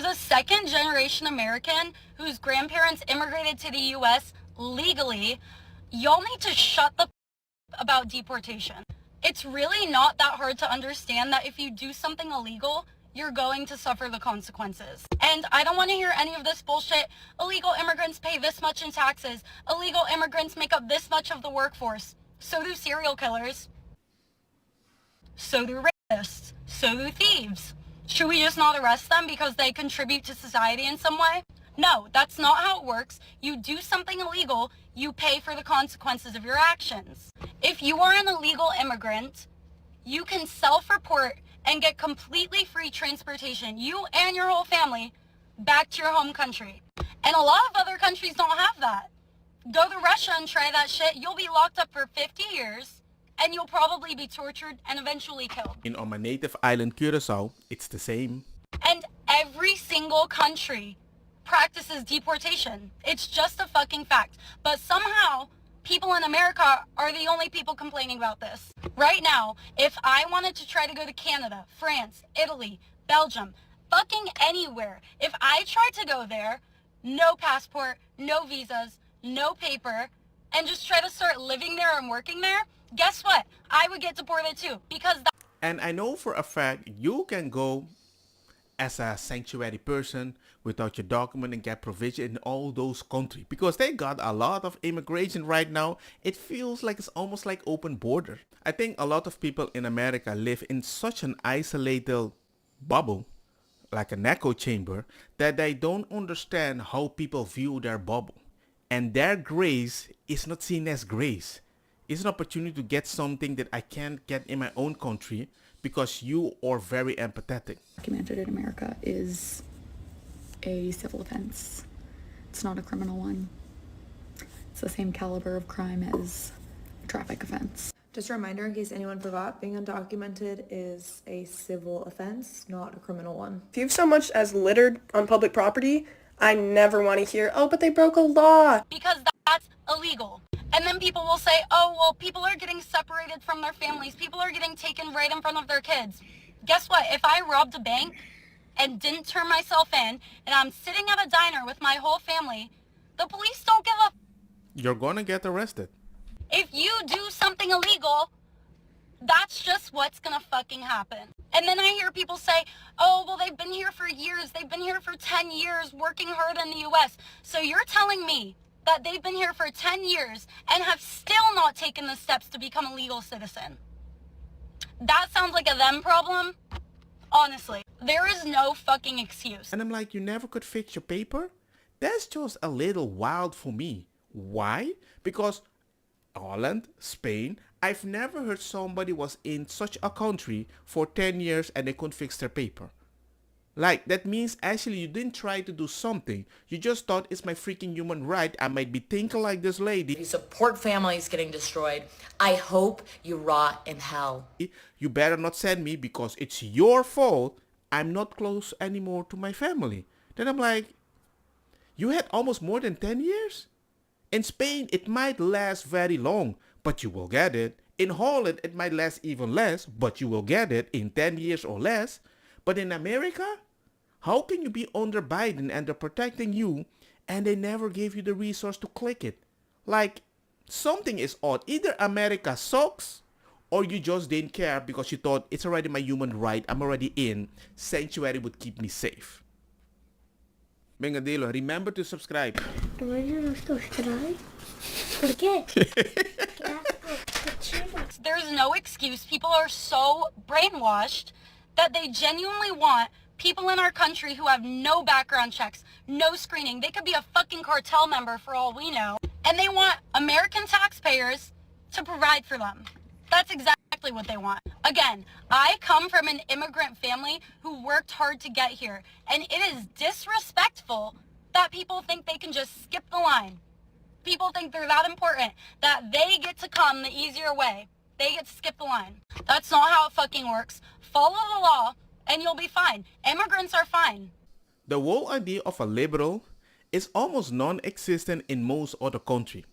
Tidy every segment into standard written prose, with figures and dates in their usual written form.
As a second generation American whose grandparents immigrated to the US legally, y'all need to shut the about deportation. It's really not that hard to understand that if you do something illegal, you're going to suffer the consequences. And I don't want to hear any of this bullshit. Illegal immigrants pay this much in taxes. Illegal immigrants make up this much of the workforce. So do serial killers. So do rapists. So do thieves. Should we just not arrest them because they contribute to society in some way? No, that's not how it works. You do something illegal, you pay for the consequences of your actions. If you are an illegal immigrant, you can self-report and get completely free transportation, you and your whole family, back to your home country. And a lot of other countries don't have that. Go to Russia and try that shit. You'll be locked up for 50 years, and you'll probably be tortured and eventually killed. On my native island, Curacao, it's the same. And every single country practices deportation. It's just a fucking fact. But somehow, people in America are the only people complaining about this. Right now, if I wanted to try to go to Canada, France, Italy, Belgium, fucking anywhere, if I tried to go there, no passport, no visas, no paper, and just try to start living there and working there, guess what? I would get deported too, because And I know for a fact you can go as a sanctuary person without your document and get provision in all those countries, because they got a lot of immigration right now. It feels like it's almost like open border. I think a lot of people in America live in such an isolated bubble, like an echo chamber, that they don't understand how people view their bubble. And their grace is not seen as grace. It's an opportunity to get something that I can't get in my own country because you are very empathetic. Documented in America is a civil offense. It's not a criminal one. It's the same caliber of crime as a traffic offense. Just a reminder, in case anyone forgot, being undocumented is a civil offense, not a criminal one. If you've so much as littered on public property, I never want to hear, oh, but they broke a law. because that's illegal. And then people will say, oh, well, people are getting separated from their families. People are getting taken right in front of their kids. Guess what? If I robbed a bank and didn't turn myself in, and I'm sitting at a diner with my whole family, the police don't give a... You're gonna get arrested. If you do something illegal, that's just what's gonna fucking happen. And then I hear people say, oh, well, they've been here for years. They've been here for 10 years working hard in the U.S. So you're telling me that they've been here for 10 years and have still not taken the steps to become a legal citizen? That sounds like a them problem. Honestly, there is no fucking excuse. And I'm like, you never could fix your paper? That's just a little wild for me. Why? Because Holland, Spain, I've never heard somebody was in such a country for 10 years and they couldn't fix their paper. Like, that means actually you didn't try to do something. You just thought it's my freaking human right. I might be thinking like this lady. You support families getting destroyed. I hope you rot in hell. You better not send me because it's your fault. I'm not close anymore to my family. Then I'm like, you had almost more than 10 years? In Spain, it might last very long, but you will get it. In Holland, it might last even less, but you will get it in 10 years or less. But in America, how can you be under Biden and they're protecting you and they never gave you the resource to click it? Like, something is odd. Either America sucks or you just didn't care because you thought it's already my human right. I'm already in. Sanctuary would keep me safe. Vengadilo, remember to subscribe. ¿Por qué? There's no excuse. People are so brainwashed that they genuinely want people in our country who have no background checks, no screening. They could be a fucking cartel member for all we know. And they want American taxpayers to provide for them. That's exactly what they want. Again, I come from an immigrant family who worked hard to get here. And it is disrespectful that people think they can just skip the line. People think they're that important, that they get to come the easier way. They get to skip the line. That's not how it fucking works. Follow the law and you'll be fine. Immigrants are fine. The whole idea of a liberal is almost non-existent in most other countries.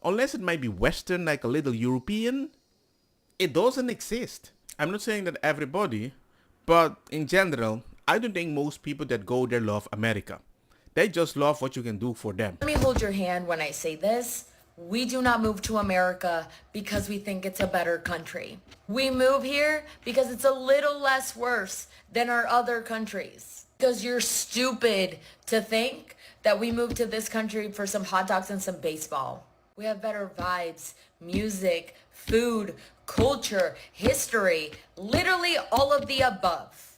Unless it might be Western, like a little European, it doesn't exist. I'm not saying that everybody, but in general, I don't think most people that go there love America. They just love what you can do for them. Let me hold your hand when I say this. We do not move to America because we think it's a better country. We move here because it's a little less worse than our other countries. Because you're stupid to think that we moved to this country for some hot dogs and some baseball. We have better vibes, music, food, culture, history, literally all of the above.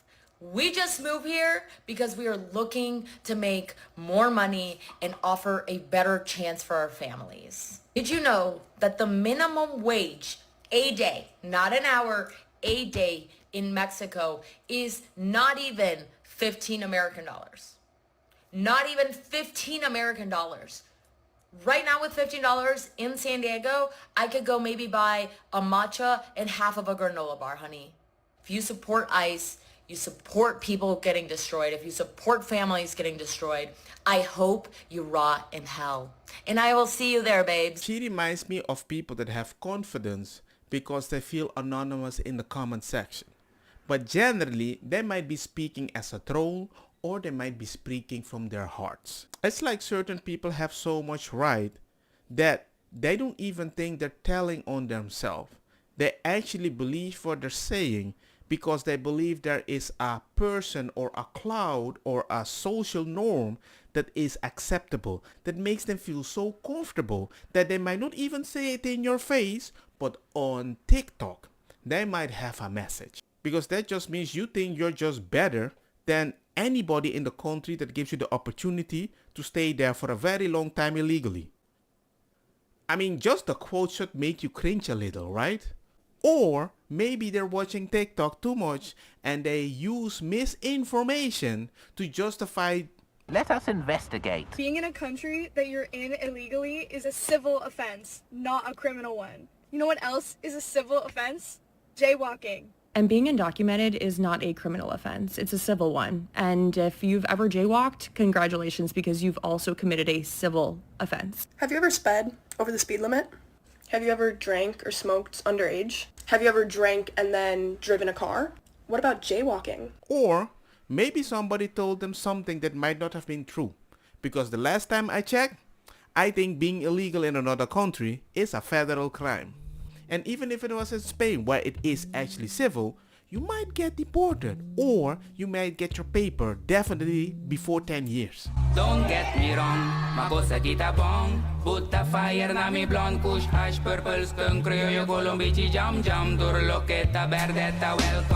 We just moved here because we are looking to make more money and offer a better chance for our families. Did you know that the minimum wage a day, not an hour, a day in Mexico is not even 15 American dollars? Not even 15 American dollars. Right now with $15 in San Diego, I could go maybe buy a matcha and half of a granola bar, honey. If you support ICE, you support people getting destroyed, if you support families getting destroyed, I hope you rot in hell. And I will see you there, babes. She reminds me of people that have confidence because they feel anonymous in the comment section. But generally, they might be speaking as a troll or they might be speaking from their hearts. It's like certain people have so much right that they don't even think they're telling on themselves. They actually believe what they're saying because they believe there is a person or a cloud or a social norm that is acceptable, that makes them feel so comfortable that they might not even say it in your face, but on TikTok, they might have a message. Because that just means you think you're just better than anybody in the country that gives you the opportunity to stay there for a very long time illegally. I mean, just the quote should make you cringe a little, right? Or maybe they're watching TikTok too much and they use misinformation to justify. Let us investigate. Being in a country that you're in illegally is a civil offense, not a criminal one. You know what else is a civil offense? Jaywalking. And being undocumented is not a criminal offense. It's a civil one. And if you've ever jaywalked, congratulations, because you've also committed a civil offense. Have you ever sped over the speed limit? Have you ever drank or smoked underage? Have you ever drank and then driven a car? What about jaywalking? Or maybe somebody told them something that might not have been true. Because the last time I checked, I think being illegal in another country is a federal crime. And even if it was in Spain, where it is actually civil, you might get deported or you might get your paper definitely before 10 years. Don't get me wrong, ma cosa kita bong. Put the fire na mi blonde kush hash purple skunk criollo colombici jam jam. Turloqueta verdetta welcome.